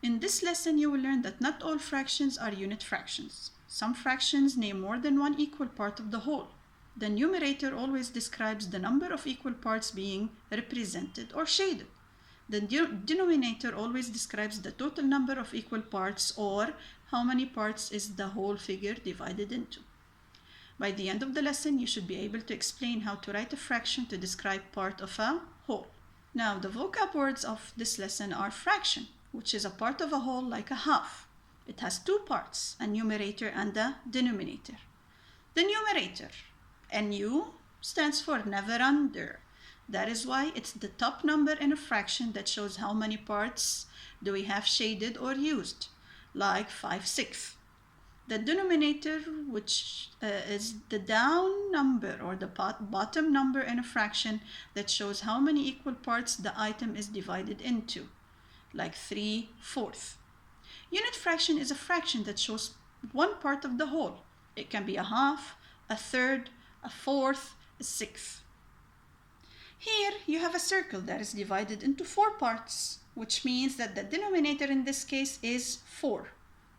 In this lesson, you will learn that not all fractions are unit fractions. Some fractions name more than one equal part of the whole. The numerator always describes the number of equal parts being represented or shaded. The denominator always describes the total number of equal parts, or how many parts is the whole figure divided into. By the end of the lesson, you should be able to explain how to write a fraction to describe part of a whole. Now, the vocab words of this lesson are fraction, which is a part of a whole like a half. It has two parts, a numerator and a denominator. The numerator, NU, stands for never under. That is why it's the top number in a fraction that shows how many parts do we have shaded or used, like 5/6. The denominator, which is the down number or the bottom number in a fraction that shows how many equal parts the item is divided into, like 3/4. Unit fraction is a fraction that shows one part of the whole. It can be a half, a third, a fourth, a sixth. Here you have a circle that is divided into 4 parts, which means that the denominator in this case is 4,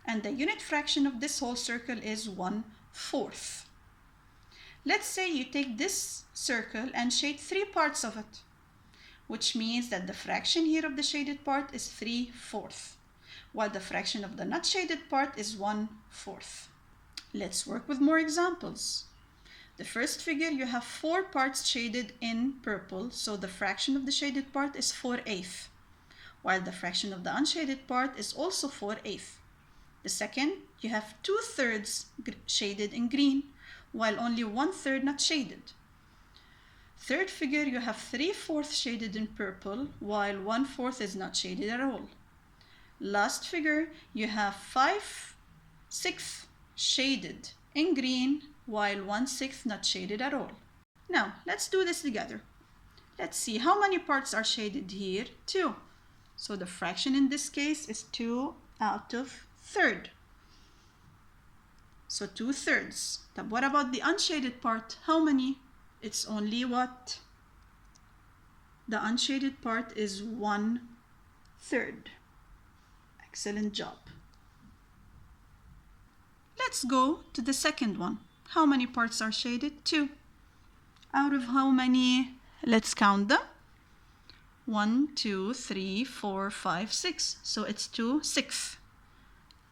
and the unit fraction of this whole circle is 1/4. Let's say you take this circle and shade 3 parts of it, which means that the fraction here of the shaded part is 3/4, while the fraction of the not shaded part is 1/4. Let's work with more examples. The first figure, you have 4 parts shaded in purple, so the fraction of the shaded part is 4/8, while the fraction of the unshaded part is also 4/8. The second, you have 2/3 shaded in green, while only 1/3 not shaded. Third figure, you have 3/4 shaded in purple, while 1/4 is not shaded at all. Last figure, you have 5/6 shaded in green, while 1/6 not shaded at all. Now, let's do this together. Let's see how many parts are shaded here. 2. So the fraction in this case is 2/3. So 2/3. But what about the unshaded part? How many? It's only what? The unshaded part is 1/3. Excellent job. Let's go to the second one. How many parts are shaded? 2. Out of how many? Let's count them. 1, 2, 3, 4, 5, 6. So it's 2/6.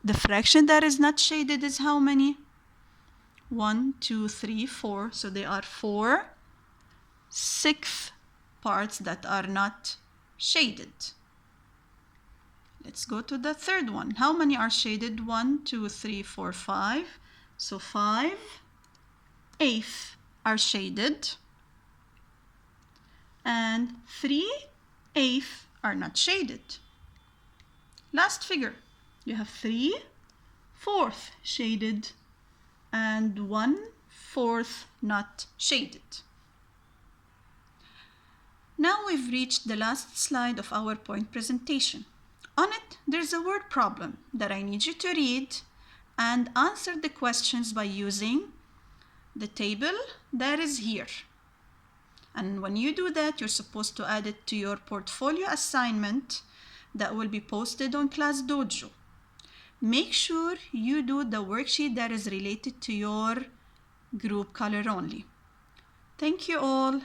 The fraction that is not shaded is how many? 1, 2, 3, 4. So there are 4/6 parts that are not shaded. Let's go to the third one. How many are shaded? 1, 2, 3, 4, 5. So 5/8 are shaded, and 3/8 are not shaded. Last figure, you have 3/4 shaded and 1/4 not shaded. Now we've reached the last slide of our point presentation. On it, there's a word problem that I need you to read and answer the questions by using the table that is here. And when you do that, you're supposed to add it to your portfolio assignment that will be posted on Class Dojo. Make sure you do the worksheet that is related to your group color only. Thank you all.